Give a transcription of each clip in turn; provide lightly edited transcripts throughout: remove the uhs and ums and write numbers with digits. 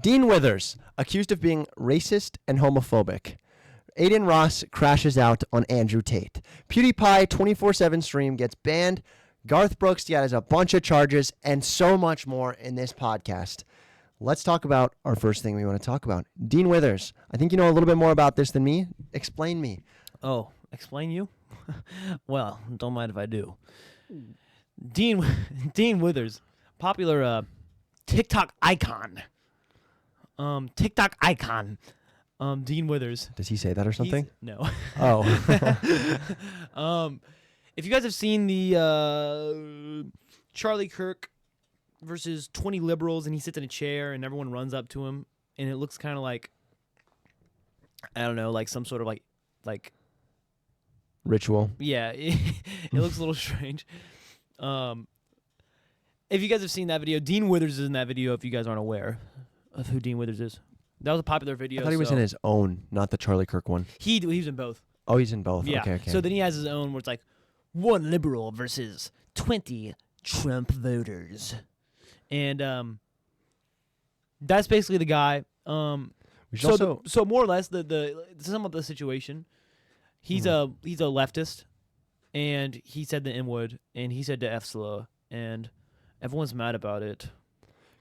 Dean Withers, accused of being racist and homophobic. Aiden Ross crashes out on Andrew Tate. PewDiePie 24/7 stream gets banned. Garth Brooks has a bunch of charges and so much more in this podcast. Let's talk about our first thing we want to talk about. Dean Withers. I think you know a little bit more about this than me. Explain me. Oh, explain you? Well, don't mind if I do. Dean Withers, popular TikTok icon. Dean Withers. Does he say that or something? No. Oh. If you guys have seen the Charlie Kirk versus 20 liberals, and he sits in a chair and everyone runs up to him, and it looks kind of like, I don't know, like some sort of like Ritual. yeah, it looks a little strange. If you guys have seen that video, Dean Withers is in that video. If you guys aren't aware of who Dean Withers is, that was a popular video. I thought he was in his own, not the Charlie Kirk one. He was in both. Oh, he's in both. Yeah. Okay. So then he has his own where it's like 1 liberal versus 20 Trump voters, and that's basically the guy. So more or less the sum of the situation. He's a leftist, and he said the N-word, and he said the F-slur, and everyone's mad about it.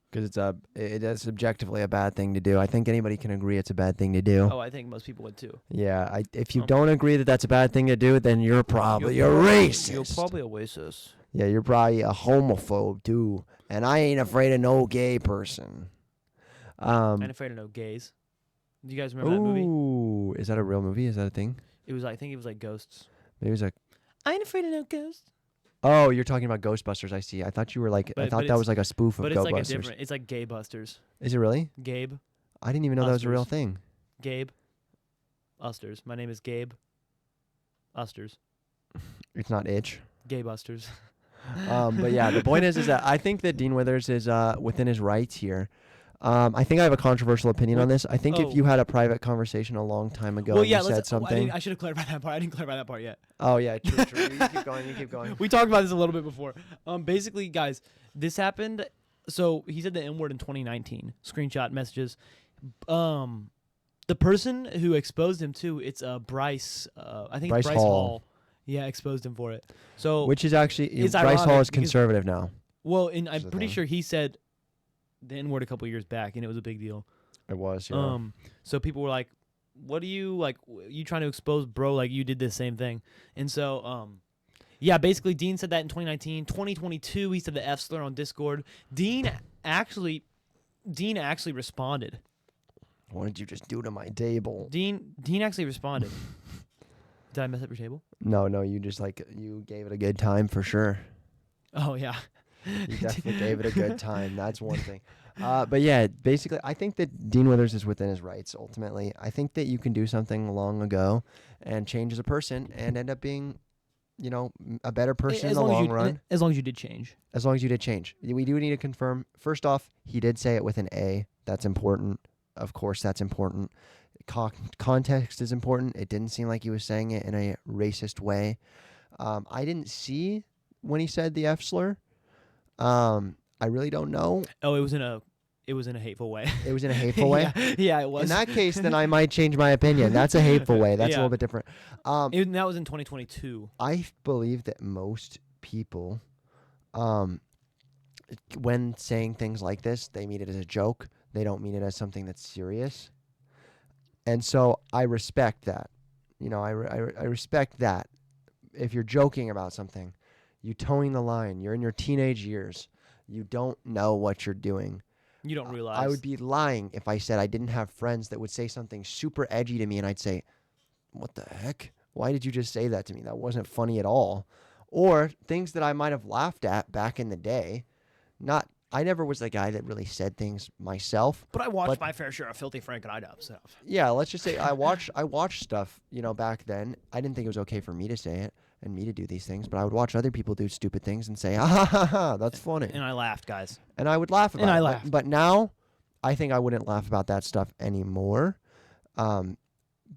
Because it is objectively a bad thing to do. I think anybody can agree it's a bad thing to do. Oh, I think most people would too. Yeah, if you don't agree that that's a bad thing to do, then you're probably racist. You're probably a racist. Yeah, you're probably a homophobe too. And I ain't afraid of no gay person. I ain't afraid of no gays. Do you guys remember that movie? Ooh, is that a real movie? Is that a thing? It was, I think it was like Ghosts. Maybe it was like. I ain't afraid of no ghosts. Oh, you're talking about Ghostbusters. I see. I thought you were like. I thought that was like a spoof of But Ghostbusters. it's like a different. It's like Gay Busters. Is it really? Gabe. I didn't even know that was a real thing. Gabe. Usters. My name is Gabe. Usters. It's not Itch. Gay Busters. But yeah, the point is that I think that Dean Withers is within his rights here. I think I have a controversial opinion on this. I think if you had a private conversation a long time ago and you said something. I should have clarified that part. I didn't clarify that part yet. Oh, yeah, true. You keep going. We talked about this a little bit before. Basically, guys, this happened. So he said the N-word in 2019. Screenshot messages. The person who exposed him too, it's Bryce. I think it's Bryce Hall. Yeah, exposed him for it. So which is actually Bryce Hall is conservative now. Well, and I'm pretty sure he said the N-word a couple years back, and it was a big deal. It was, yeah. So people were like, what are you, like, you trying to expose bro like you did the same thing? And so, yeah, basically Dean said that in 2019. 2022, he said the F-slur on Discord. Dean actually responded. What did you just do to my table? Dean actually responded. Did I mess up your table? No, you just, you gave it a good time for sure. Oh, yeah. You definitely gave it a good time. That's one thing. But yeah, basically, I think that Dean Withers is within his rights, ultimately. I think that you can do something long ago and change as a person and end up being, a better person in the long run. As long as you did change. As long as you did change. We do need to confirm. First off, he did say it with an A. That's important. Of course, that's important. Context is important. It didn't seem like he was saying it in a racist way. I didn't see when he said the F slur. I really don't know. Oh, it was in a hateful way. It was in a hateful way? Yeah, it was. In that case, then I might change my opinion. That's a hateful way. That's a little bit different. That was in 2022. I believe that most people, when saying things like this, they mean it as a joke. They don't mean it as something that's serious. And so I respect that. I respect that. If you're joking about something, you're towing the line. You're in your teenage years. You don't know what you're doing. You don't realize. I would be lying if I said I didn't have friends that would say something super edgy to me and I'd say, what the heck? Why did you just say that to me? That wasn't funny at all. Or things that I might have laughed at back in the day. I never was the guy that really said things myself. But I watched my fair share of Filthy Frank and IDOP stuff. Yeah, let's just say I watched stuff, back then. I didn't think it was okay for me to say it and me to do these things, but I would watch other people do stupid things and say, ha, that's funny. And I laughed, guys. And I would laugh about it. And I laughed. But now, I think I wouldn't laugh about that stuff anymore. But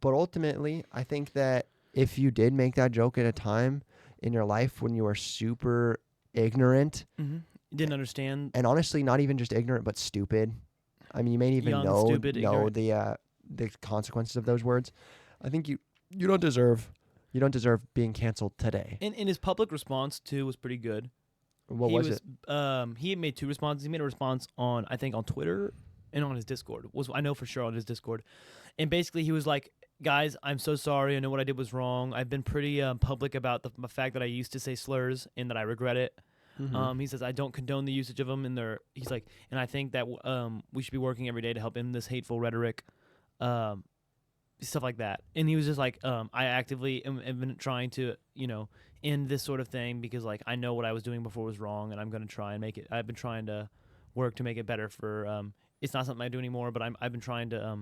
ultimately, I think that if you did make that joke at a time in your life when you were super ignorant. Mm-hmm. You didn't understand. And honestly, not even just ignorant, but stupid. I mean, you may even Young, know stupid, ignorant. the consequences of those words. I think you don't deserve being canceled today. And his public response too was pretty good. What was it? He made 2 responses. He made a response on, I think, on Twitter and on his Discord. I know for sure on his Discord. And basically he was like, guys, I'm so sorry. I know what I did was wrong. I've been pretty public about the fact that I used to say slurs and that I regret it. Mm-hmm. He says, I don't condone the usage of them. He's like, and I think that we should be working every day to help end this hateful rhetoric. Stuff like that. And he was just like, I actively am been trying to, end this sort of thing because like I know what I was doing before was wrong, and I'm going to try and make it. I've been trying to work to make it better for. It's not something I do anymore, but I've been trying to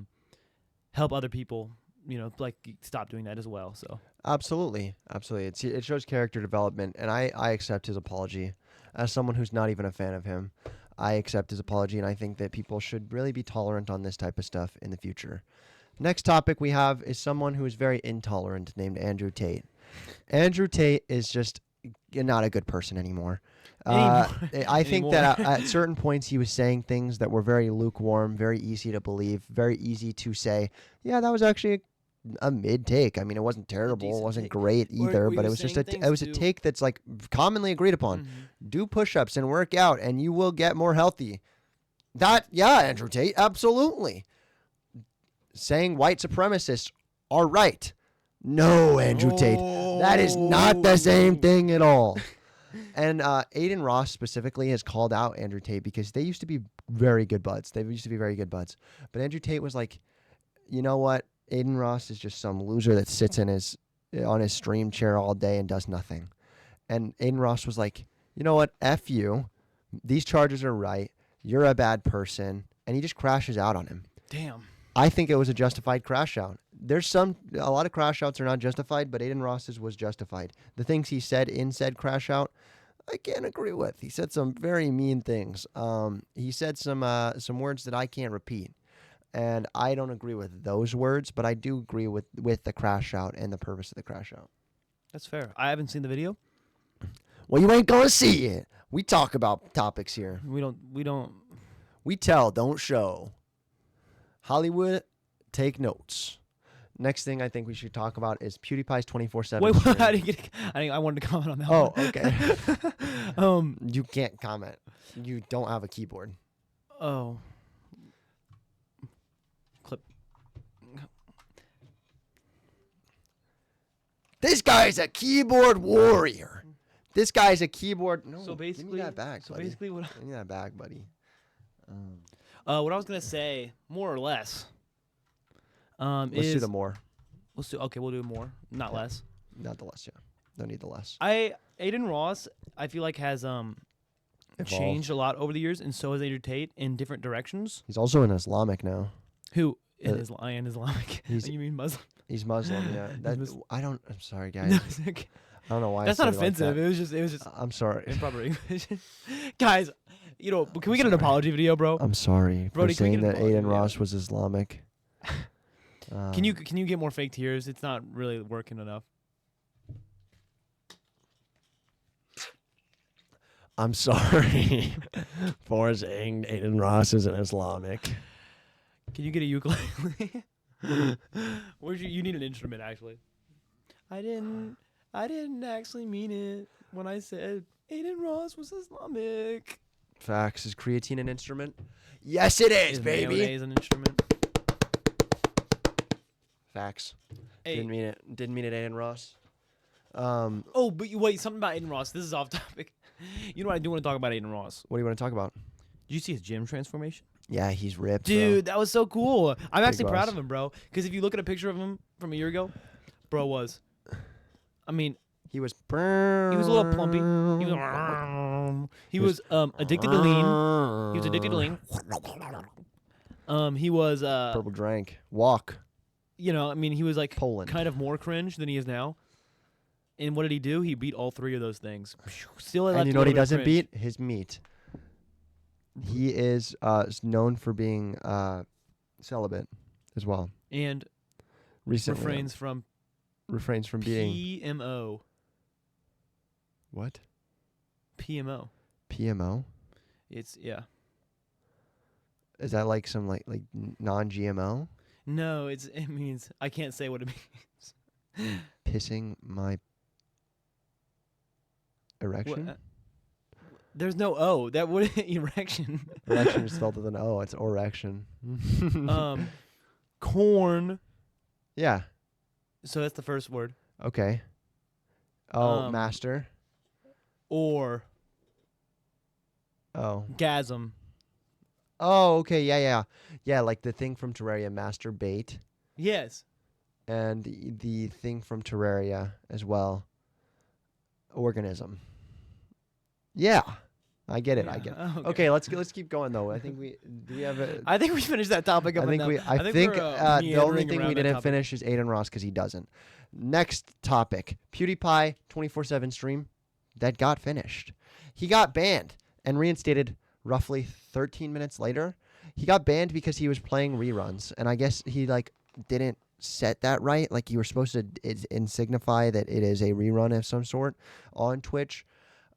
help other people, like stop doing that as well. So Absolutely. It shows character development, and I accept his apology. As someone who's not even a fan of him, I accept his apology, and I think that people should really be tolerant on this type of stuff in the future. Next topic we have is someone who is very intolerant, named Andrew Tate. Andrew Tate is just not a good person anymore. I think that at certain points he was saying things that were very lukewarm, very easy to believe, very easy to say, yeah, that was actually a mid take. I mean, it wasn't terrible, it wasn't take. great either, but it was just it was a take that's like commonly agreed upon. Mm-hmm. Do push-ups and work out, and you will get more healthy. Yeah, Andrew Tate, absolutely. Saying white supremacists are right. No, Andrew Tate. That is not the same thing at all. And Aiden Ross specifically has called out Andrew Tate because they used to be very good buds. They used to be very good buds. But Andrew Tate was like, you know what? Aiden Ross is just some loser that sits on his stream chair all day and does nothing. And Aiden Ross was like, you know what? F you. These charges are right. You're a bad person. And he just crashes out on him. Damn. I think it was a justified crash out. A lot of crash outs are not justified, but Aiden Ross's was justified. The things he said in said crash out, I can't agree with. He said some very mean things. He said some words that I can't repeat, and I don't agree with those words, but I do agree with the crash out and the purpose of the crash out. That's fair. I haven't seen the video. Well, you ain't gonna see it. We talk about topics here. We don't. We tell, don't show. Hollywood, take notes. Next thing I think we should talk about is PewDiePie's 24/7. Wait, I wanted to comment on that. Oh, one. okay. You can't comment. You don't have a keyboard. Oh. Clip. This guy's a keyboard warrior. This guy's a keyboard. No, So basically, give me that back, buddy. basically, Give me that back, buddy. what I was gonna say, more or less. Let's do the more. We'll do more, not less. Not the less, yeah. Don't need the less. Aiden Ross, I feel like has changed a lot over the years, and so has Andrew Tate in different directions. He's also an Islamic now. Who is Islamic? You mean Muslim? He's Muslim, yeah. I'm sorry, guys. No, it's okay. I don't know why. That's I not said it like offensive. that. It was just I'm sorry. improper English. Guys, can we get an apology video, bro? I'm sorry Brody, for saying that Aiden video? Ross was Islamic. Can you get more fake tears? It's not really working enough. I'm sorry for saying Aiden Ross is an Islamic. Can you get a ukulele? You need an instrument, actually. I didn't actually mean it when I said Aiden Ross was Islamic. Facts. Is creatine an instrument? Yes, it is, baby. Mayonnaise an instrument. Facts. Hey. Didn't mean it, Aiden Ross. But wait, something about Aiden Ross. This is off topic. You know what I do want to talk about Aiden Ross? What do you want to talk about? Did you see his gym transformation? Yeah, he's ripped, Dude, that was so cool. I'm actually boss. proud of him, bro. Because if you look at a picture of him from a year ago, bro was. I mean, he was a little plumpy. He was addicted to lean. He was addicted to lean. He was purple drank. Walk. he was like Poland. kind of more cringe than he is now. And what did he do? He beat all 3 of those things. Still, And you know what he doesn't beat? His meat. He is known for being celibate as well. And Recently, refrains from being PMO. What? PMO. PMO? It's yeah. Is that like some like non-GMO? No, it means I can't say what it means. Pissing my erection? What, there's no O. That would erection. Erection is spelled with an O. It's erection. Corn. Yeah. So that's the first word. Okay. Oh, Um, master. Or Oh. gasm. Oh, okay. Yeah. Yeah, like the thing from Terraria, masturbate. Yes. And the thing from Terraria as well. Organism. Yeah. I get it. I get it. Oh, Okay, let's keep going though. I think do we have a I think we finished that topic. I think enough. we I think think we're, the only meandering thing around we that didn't topic. finish is Aiden Ross cuz he doesn't. Next topic. PewDiePie 24/7 stream that got finished. He got banned and reinstated roughly 13 minutes later. He got banned because he was playing reruns, and I guess he like didn't set that right. Like you were supposed to signify that it is a rerun of some sort on Twitch,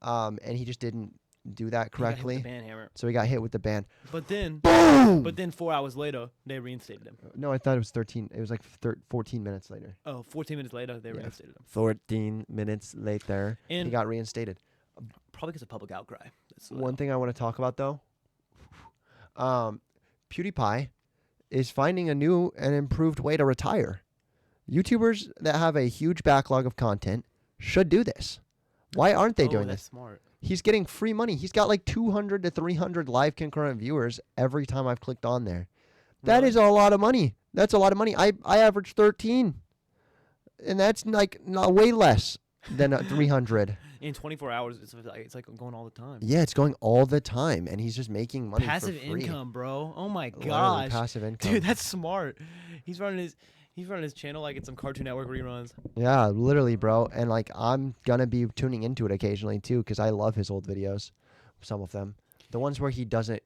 and he just didn't do that correctly. He got hit with the ban hammer. So he got hit with the ban. But then, Boom! But then 4 hours later, they reinstated him. No, I thought it was 13. It was like 14 minutes later. Oh, 14 minutes later, they Yeah. reinstated him. 14 minutes later, he And got reinstated. probably because of public outcry. That's One thing I want to talk about though, PewDiePie is finding a new and improved way to retire. YouTubers that have a huge backlog of content should do this. Why aren't they doing that's this? smart. He's getting free money. He's got like 200 to 300 live concurrent viewers every time I've clicked on there. That Really? is a lot of money. That's a lot of money. I average 13. And that's like way less than 300. In 24 hours, it's like going all the time. Yeah, it's going all the time, and he's just making money Passive for free. income, bro. Oh my Literally gosh, passive income. dude, that's smart. He's running his channel like it's some Cartoon Network reruns. Yeah, literally, bro. And like, I'm gonna be tuning into it occasionally too, because I love his old videos. Some of them, the ones where he doesn't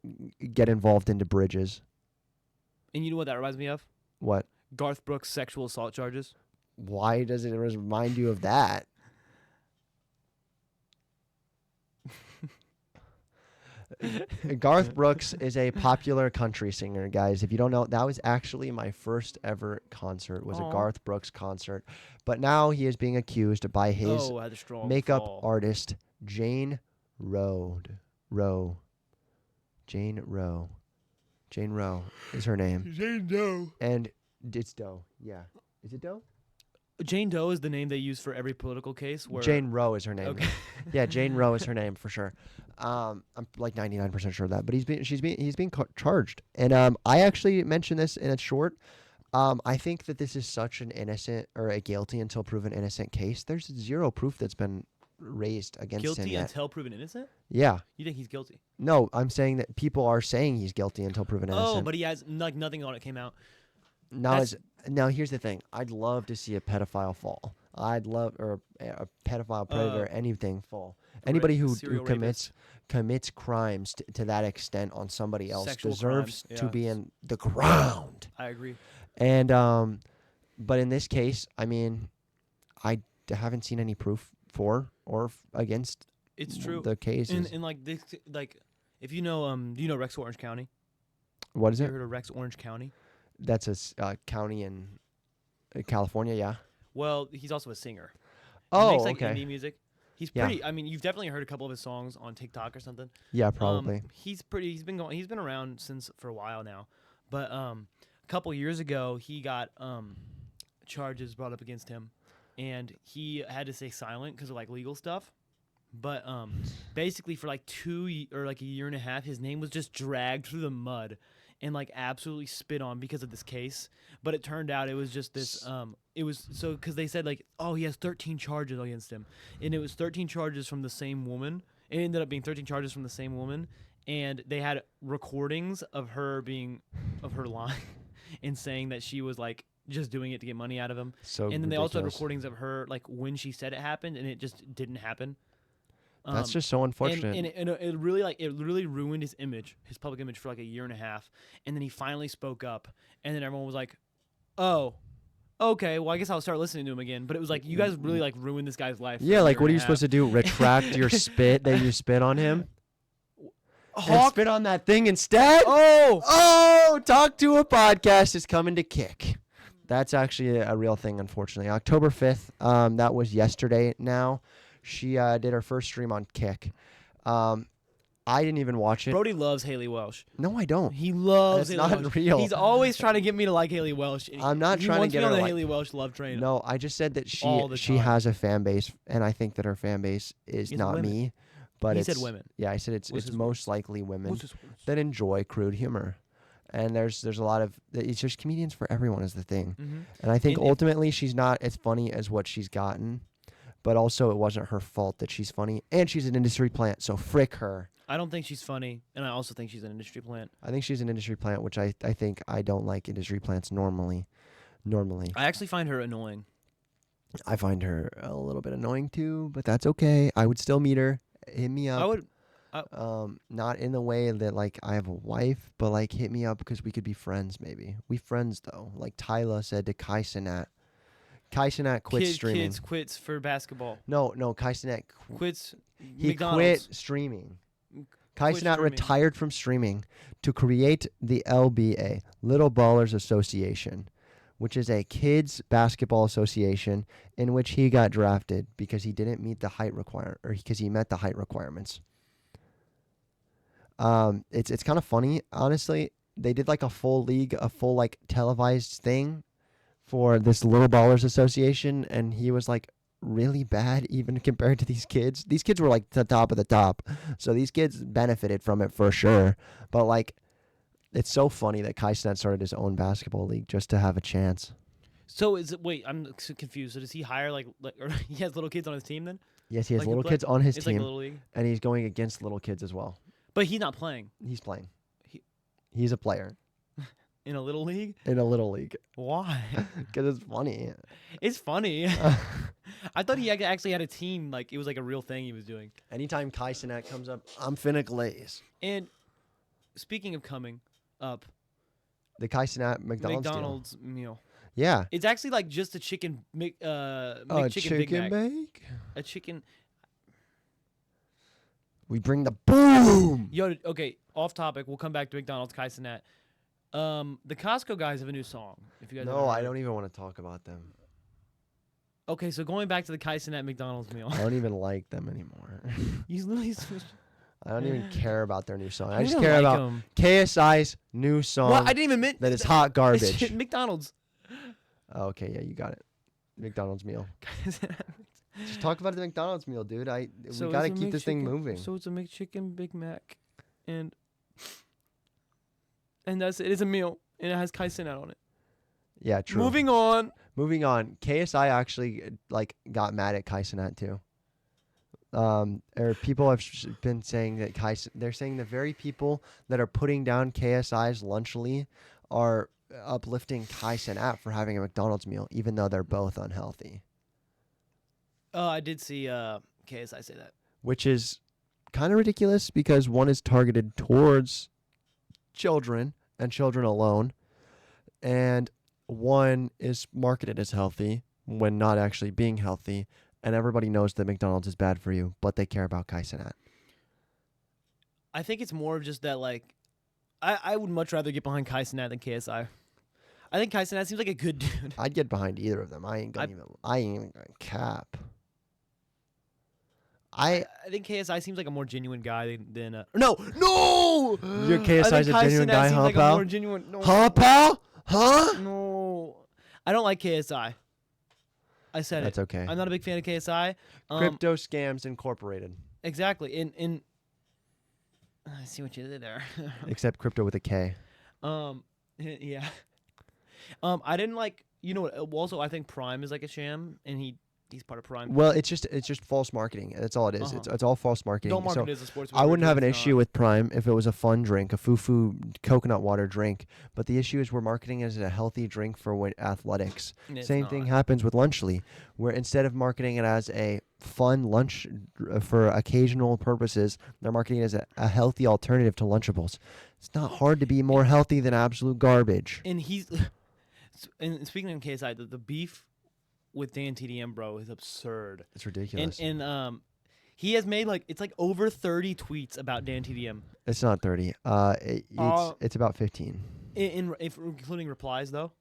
get involved into bridges. And you know what that reminds me of? What? Garth Brooks' sexual assault charges. Why does it remind you of that? Garth Brooks is a popular country singer, guys. If you don't know, that was actually my first ever concert. Was Aw. a Garth Brooks concert, but now he is being accused by his I had a strong makeup fall. artist Jane Roe. Jane Roe is her name, Jane Doe. and it's Doe. Yeah, is it Doe? Jane Doe is the name they use for every political case. Where Jane Roe is her name. Okay. Yeah, Jane Roe is her name for sure. I'm like 99% sure of that, but he's being charged. And I actually mentioned this in a short. I think that this is such an innocent or a guilty until proven innocent case. There's zero proof that's been raised against him guilty yet. until proven innocent. Yeah. You think he's guilty? No, I'm saying that people are saying he's guilty until proven innocent. Oh, but he has like nothing on it came out. Now here's the thing. I'd love to see a pedophile fall. I'd love or a pedophile predator, anything fall. Anybody who serial commits crimes to that extent on somebody else Sexual deserves crimes, to yeah. be in the ground. I agree. And but in this case, I mean, I haven't seen any proof for or against. It's true. The case is And like this, like if you know, do you know Rex Orange County? what is You it? ever heard of Rex Orange County? That's a county in California, yeah. Well, he's also a singer. He Oh, makes like okay. indie music. He's Yeah. pretty. I mean, you've definitely heard a couple of his songs on TikTok or something. Yeah, probably. He's pretty. He's been around for a while now. But a couple years ago, he got charges brought up against him, and he had to stay silent because of like legal stuff. But basically, for like a year and a half, his name was just dragged through the mud and like absolutely spit on because of this case. But it turned out it was just this. It was so because they said like, oh, he has 13 charges against him, and it was 13 charges from the same woman. It ended up being 13 charges from the same woman, and they had recordings of her lying and saying that she was like just doing it to get money out of him. So And then they also had ridiculous. recordings of her like when she said it happened, and it just didn't happen. That's just so unfortunate. And it really ruined his image, his public image, for like a year and a half. And then he finally spoke up, and then everyone was like, "Oh, okay, well I guess I'll start listening to him again." But it was like you guys really like ruined this guy's life. Yeah, like what are you supposed to do? Retract your spit that you spit on him? and spit on that thing instead. Talk to a podcast is coming to Kick. That's actually a real thing, unfortunately. October 5th, that was yesterday now. She did her first stream on Kick. I didn't even watch it. Brody loves Haley Welsh. No, I don't. He loves That's Haley not Welsh. real. He's always trying to get me to like Haley Welsh. I'm not he trying to wants get me her on the like, Haley Welsh love train. No, I just said that all the she time. has a fan base, and I think that her fan base is It's not women. me. But He said women. Yeah, I said it's What's his most likely women What's his words? that enjoy crude humor. And there's a lot of it's just comedians for everyone is the thing. Mm-hmm. And I think And if- ultimately she's not as funny as what she's gotten, but also it wasn't her fault that she's funny, and she's an industry plant, so frick her. I don't think she's funny, and I also think she's an industry plant. I think she's an industry plant, which I think I don't like industry plants normally. I actually find her annoying. I find her a little bit annoying too, but that's okay. I would still meet her. Hit me up. I would. Not in the way that like I have a wife, but like hit me up because we could be friends. Maybe we friends though. Like Tyler said to Kai Cenat. Kai Cenat quit streaming. Kids quits for basketball. No, Kai Cenat Quits. he McDonald's. quit streaming. Kai Quit Cenat streaming. retired from streaming to create the LBA, Little Ballers Association, which is a kids basketball association in which he got drafted because he didn't meet the height requirement, or because he met the height requirements. It's kind of funny, honestly. They did like a full league, a full like televised thing for this Little Ballers Association, and he was like really bad even compared to these kids. These kids were like the top of the top, so these kids benefited from it for sure. But like, it's so funny that Kai Cenat started his own basketball league just to have a chance. So is it? Wait, I'm so confused. So does he hire like or he has little kids on his team then? Yes, he has Like little play- kids on his It's team, like a little league, and he's going against little kids as well. but he's not playing He's playing. He- He's a player in a little league. in a little league Why? because it's funny. It's funny. I thought he actually had a team. Like it was like a real thing he was doing. Anytime Kai Cenat comes up, I'm finna glaze. And speaking of coming up, The Kai Cenat McDonald's deal. McDonald's meal. Yeah. It's actually like just a chicken McChicken Big Mac. bake. A chicken. We bring the boom. Yo, okay, off topic. We'll come back to McDonald's, Kai Cenat. The Costco guys have a new song. If you guys No, haven't I heard. don't even want to talk about them. Okay, so going back to the Kai Cenat McDonald's meal. I don't even like them anymore. He's literally switched. I don't even care about their new song. I don't just even care like about him. KSI's new song Well, I didn't even admit that is hot It's garbage. McDonald's. Okay, yeah, you got it. McDonald's meal. Just talk about the McDonald's meal, dude. So We gotta it's a keep this thing McChicken- moving. So it's a McChicken Big Mac, and that's it. It's a meal, and it has Kai Cenat on it. Yeah, true. Moving on. Moving on. KSI actually like got mad at Kai Cenat too. Or people have been saying that they're saying the very people that are putting down KSI's Lunchly are uplifting Kai Cenat for having a McDonald's meal, even though they're both unhealthy, I did see KSI say that. which is kind of ridiculous because one is targeted towards children and children alone, and one is marketed as healthy when not actually being healthy, and everybody knows that McDonald's is bad for you, but they care about Kai Cenat. I think it's more of just that, like, I would much rather get behind Kai Cenat than KSI. I think Kai Cenat seems like a good dude. I'd get behind either of them. I ain't even gonna cap. I think KSI seems like a more genuine guy than No! Your KSI's a genuine guy, seems huh, like pal? a more genuine. No, Huh, pal? Huh? no, I don't like KSI. I said That's it. okay. I'm not a big fan of KSI. Crypto Scams Incorporated. Exactly. In I see what you did there. Except crypto with a K. Yeah. I didn't like. You know what? Also, I think Prime is like a sham, and he's part of Prime. Well, it's just false marketing. That's all it is. Uh-huh. It's all false marketing. Don't market So it as a sports. I wouldn't have an it's issue not. with Prime if it was a fun drink, a foo-foo coconut water drink. But the issue is we're marketing it as a healthy drink for athletics. It's Same not. thing happens with Lunchly, where instead of marketing it as a fun lunch for occasional purposes, they're marketing it as a healthy alternative to Lunchables. It's not hard to be more healthy than absolute garbage. And he's. And speaking of KSI, the beef with Dan TDM, bro, is absurd. It's ridiculous. And He has made like it's like over 30 tweets about Dan TDM. It's not 30. It's about 15. If including replies though.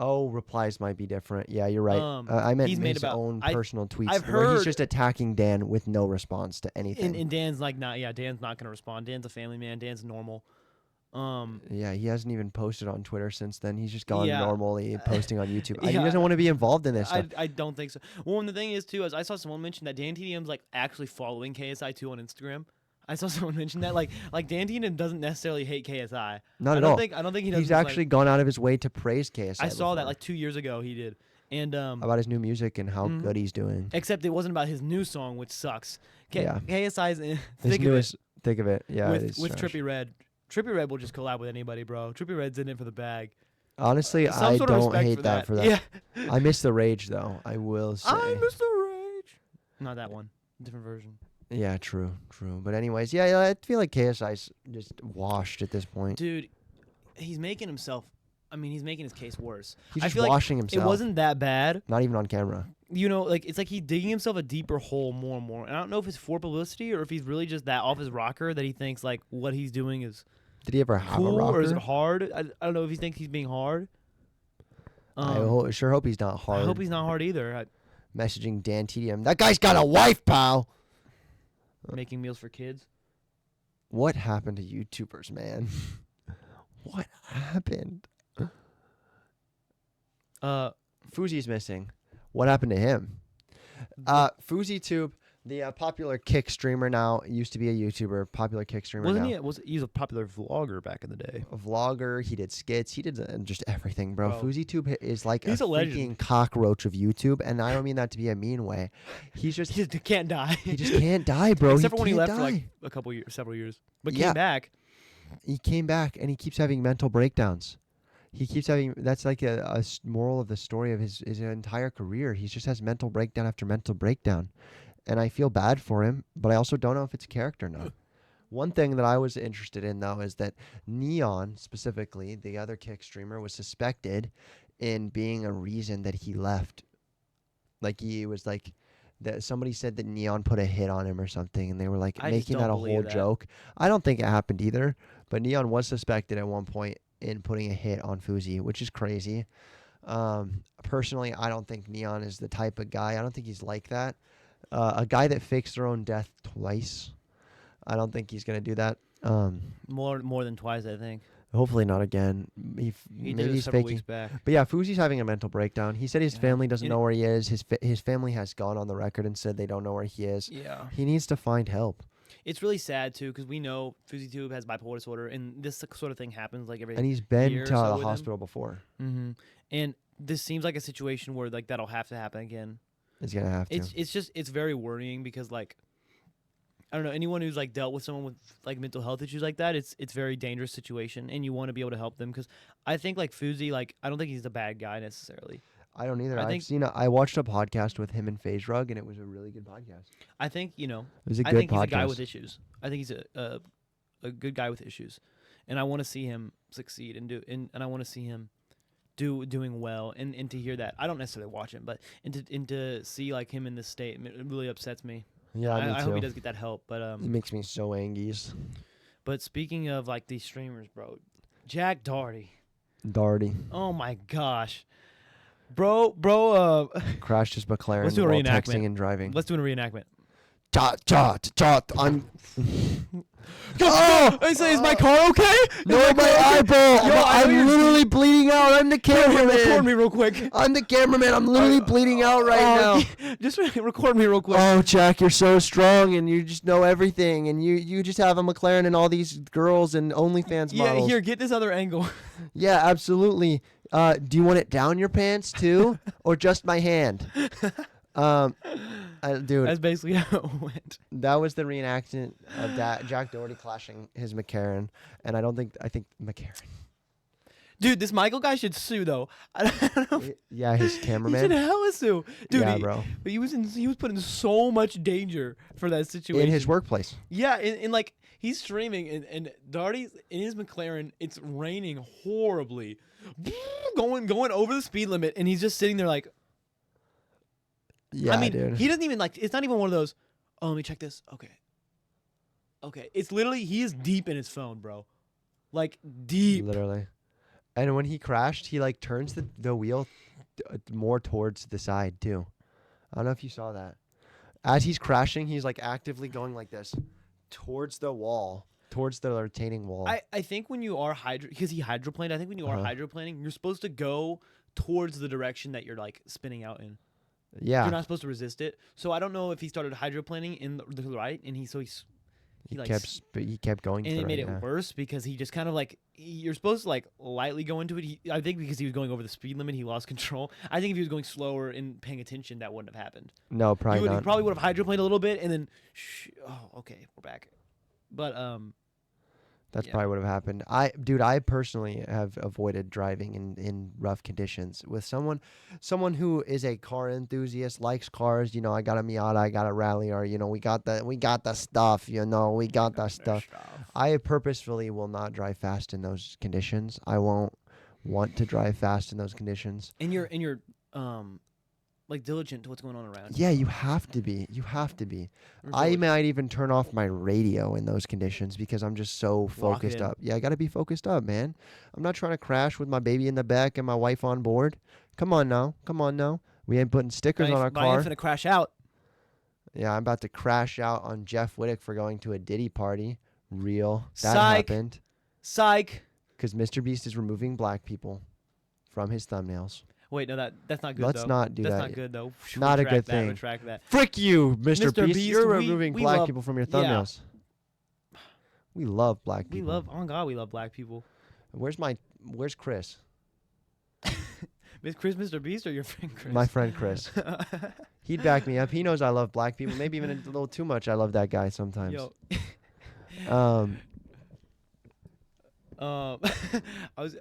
Oh, replies might be different. Yeah, you're right. I meant he's made his about- own personal tweets I've where he's heard- just attacking Dan with no response to anything. And Dan's like Dan's not gonna respond. Dan's a family man. Dan's normal. Yeah, he hasn't even posted on Twitter since then. He's just gone Yeah. normally posting on YouTube. He Yeah. doesn't want to be involved in this stuff. I don't think so. Well, and the thing is too, is I saw someone mention that Dan TDM's like actually following KSI too on Instagram. I saw someone mention that like Dan TDM doesn't necessarily hate KSI. Not at all. I don't think he does. He's actually gone out of his way to praise KSI. I saw that before. like 2 years ago he did, and about his new music and how Mhm. good he's doing. except it wasn't about his new song, which sucks. Yeah. KSI's in His thick of newest, thick of it. Yeah, it it is with trash. Trippie Redd. Trippie Redd will just collab with anybody, bro. Trippie Redd's in it for the bag. Honestly, Some I sort of don't respect hate for that for that. Yeah. I miss the rage though. I will say. I miss the rage. Not that one. Different version. Yeah, true. But anyways, yeah, I feel like KSI's just washed at this point. Dude, he's making himself. I mean, he's making his case worse. He's I just feel like washing himself. It wasn't that bad. Not even on camera. You know, like it's like he's digging himself a deeper hole more and more. And I don't know if it's for publicity or if he's really just that off his rocker that he thinks like what he's doing is Did he ever have a cool rocker? or is it hard? I don't know if he thinks he's being hard. Sure hope he's not hard. I hope he's not hard either. Messaging Dan TDM. That guy's got a wife, pal. Making meals for kids. What happened to YouTubers, man? What happened? Fuzi's missing. What happened to him? FuziTube, the popular kick streamer now, used to be a YouTuber, popular kick streamer Wasn't now. he? He was a popular vlogger back in the day. A vlogger, he did skits, he did just everything, bro. Bro. FuziTube is like He's a legend. freaking cockroach of YouTube, and I don't mean that to be a mean way. He's just He just can't die. he just can't die, bro. Except for when he can't left for like die. a couple years, several years, but Yeah. came back. He came back and he keeps having mental breakdowns. He keeps having that's like a moral of the story of his entire career. He just has mental breakdown after mental breakdown. And I feel bad for him, but I also don't know if it's a character or not. One thing that I was interested in though is that Neon, specifically, the other kick streamer, was suspected in being a reason that he left. Like he was like that somebody said that Neon put a hit on him or something, and they were like I just making don't that a believe whole that. joke. I don't think it happened either, but Neon was suspected at one point in putting a hit on Fuzi, which is crazy. Personally, I don't think Neon is the type of guy. I don't think he's like that. A guy that fakes their own death twice. I don't think he's gonna do that. More than twice, I think. Hopefully not again. He Maybe did it he's several faking. weeks back. But yeah, Fuzi's having a mental breakdown. He said his Yeah. family doesn't And know where he is. His family has gone on the record and said they don't know where he is. Yeah. He needs to find help. It's really sad too because we know FuziTube has bipolar disorder, and this sort of thing happens like every. And he's been year or to so the with him. hospital before. Mm-hmm. And this seems like a situation where like that'll have to happen again. He's gonna have to. It's very worrying because like I don't know, anyone who's like dealt with someone with like mental health issues like that, it's very dangerous situation, and you want to be able to help them because I think like Fuzi, like I don't think he's a bad guy necessarily. I don't either. I I've think- seen. I watched a podcast with him and FaZe Rug, and it was a really good podcast. I think It was a I good think podcast. he's a guy with issues. I think he's a good guy with issues, and I want to see him succeed and I want to see him doing well, and to hear that I don't necessarily watch him, but and to see like him in this state, it really upsets me. Yeah, me I too. hope he does get that help, but It makes me so angies. But speaking of like these streamers, bro, Jack Doherty. Darty Oh my gosh, bro. crashed his McLaren Let's do a while reenactment. texting and driving. Let's do a reenactment. I'm. I say, is my car okay? No, my eyeball. Yo, I know I'm you're- literally bleeding out. I'm the Record cameraman. me real quick. I'm the cameraman. I'm literally bleeding out right now. Just record me real quick. Oh, Jack, you're so strong, and you just know everything, and you just have a McLaren and all these girls and OnlyFans Yeah, models. here, get this other angle. Yeah, absolutely. Do you want it down your pants too, or just my hand? Dude, That's basically how it went. that was the reenactment of that Jack Doherty clashing his McLaren, and I think McLaren. Dude, this Michael guy should sue though. I don't know. Yeah, his He should cameraman. hella sue, dude. Yeah, bro. But he was put in so much danger for that situation. In his workplace. Yeah, and like he's streaming and Darty's in his McLaren. It's raining horribly, going over the speed limit, and he's just sitting there like. Yeah, I mean, dude. he doesn't even like. It's not even one of those. let me check this. Okay. It's literally he is deep in his phone, bro. Like deep. Literally. And when he crashed, he like turns the wheel more towards the side too. I don't know if you saw that. As he's crashing, he's like actively going like this towards the wall, towards the retaining wall. I think when you are because he hydroplaned, I think when you are hydroplaning, you're supposed to go towards the direction that you're like spinning out in. Yeah. You're not supposed to resist it. So I don't know if he started hydroplaning in the right and he kept going. And to it made right, it worse because he just kind of like you're supposed to like lightly go into it. I think because he was going over the speed limit, he lost control. I think if he was going slower and paying attention, that wouldn't have happened. No, probably not. He probably would have hydroplaned a little bit and then. Okay, we're back. But That's probably what would have happened. I personally have avoided driving in rough conditions with someone who is a car enthusiast, likes cars. You know, I got a Miata, I got a Rally, or we got the stuff. We got the stuff. I purposefully will not drive fast in those conditions. I won't want to drive fast in those conditions. And you're like diligent to what's going on around you. Yeah, you have to be. You have to be. Really? I might even turn off my radio in those conditions because I'm just so focused up. Yeah, I got to be focused up, man. I'm not trying to crash with my baby in the back and my wife on board. Come on now. We ain't putting stickers on our car. I'm finna crash out. Yeah, I'm about to crash out on Jeff Wittick for going to a Diddy party. Real. That Psych. happened. Psych. Because Mr. Beast is removing black people from his thumbnails. Wait, no, that's not good. Let's not do that's that. That's not good though. Not a good thing. Retract that. Frick you, Mr. Beast. You're removing we black love, people from your thumbnails. Yeah. We love black people. We love black people. Where's Chris? Mr. Beast or your friend Chris? My friend Chris. He'd back me up. He knows I love black people. Maybe even a little too much. I love that guy sometimes. Yo. I was.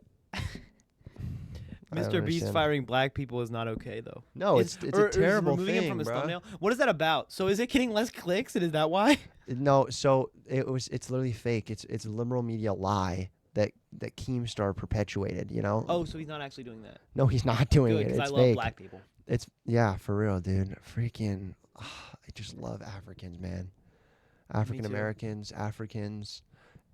Mr. Beast firing black people is not okay though. No, it's a terrible thing, removing him from his thumbnail. What is that about? So is it getting less clicks, and is that why? No, so it's literally fake. It's a liberal media lie that Keemstar perpetuated. Oh, so he's not actually doing that. No, he's not doing it. It's I fake. love black people. It's for real, dude. Freaking, I just love Africans, man. African Americans, Africans.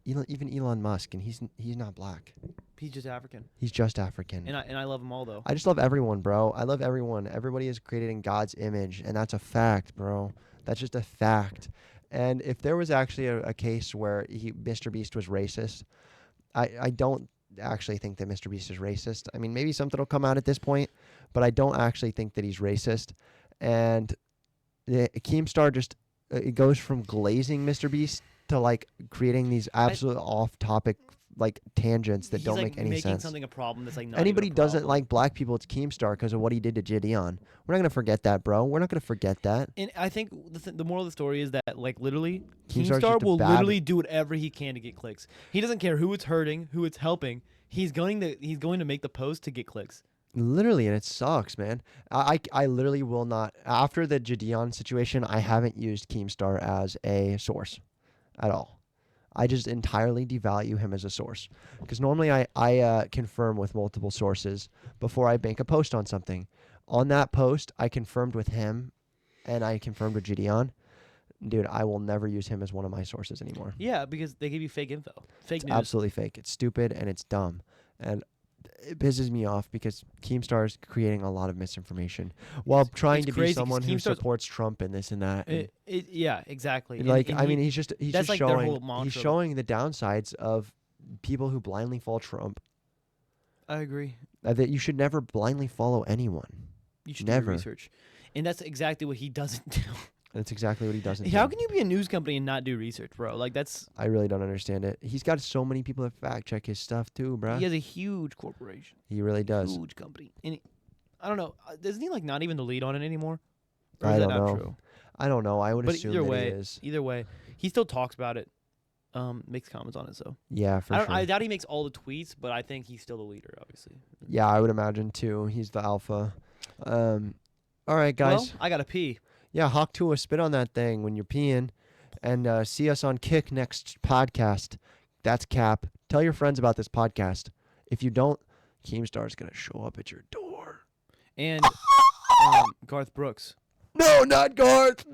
Even Elon Musk, and he's not black. He's just African. He's just African. And I love them all though. I just love everyone, bro. I love everyone. Everybody is created in God's image, and that's a fact, bro. That's just a fact. And if there was actually a case where Mr. Beast was racist, I don't actually think that Mr. Beast is racist. I mean, maybe something will come out at this point, but I don't actually think that he's racist. And Keemstar just it goes from glazing Mr. Beast to like creating these absolute off-topic like tangents that don't make any sense. He's making something a problem that's like not anybody even a doesn't problem. like black people. It's Keemstar because of what he did to Gideon. We're not gonna forget that, bro. We're not gonna forget that. And I think the moral of the story is that like literally Keemstar will literally do whatever he can to get clicks. He doesn't care who it's hurting, who it's helping. He's going to make the post to get clicks. Literally, and it sucks, man. I literally will not. After the Gideon situation, I haven't used Keemstar as a source at all. I just entirely devalue him as a source because normally I confirm with multiple sources before I make a post on something. On that post, I confirmed with him and I confirmed with Gideon. Dude, I will never use him as one of my sources anymore. Yeah, because they give you fake info. Fake news. Absolutely fake. It's stupid and it's dumb. And it pisses me off because Keemstar is creating a lot of misinformation while trying to be someone who supports Trump and this and that. Yeah, exactly. Like, I mean, he's just like showing he's showing the downsides of people who blindly follow Trump. I agree. That you should never blindly follow anyone. You should do research, and that's exactly what he doesn't do. That's exactly what he doesn't do. How can you be a news company and not do research, bro? Like that's. I really don't understand it. He's got so many people that fact check his stuff too, bro. He has a huge corporation. He really does. Huge company, and I don't know. Isn't he like not even the lead on it anymore? Or is that not true? I don't know. I would assume that he is. Either way, he still talks about it. Makes comments on it. So yeah, for sure. I doubt he makes all the tweets, but I think he's still the leader, obviously. Yeah, I would imagine too. He's the alpha. All right, guys. Well, I gotta pee. Yeah, Hawk Tua, spit on that thing when you're peeing. And see us on Kick next podcast. That's Cap. Tell your friends about this podcast. If you don't, Keemstar's going to show up at your door. And Garth Brooks. No, not Garth.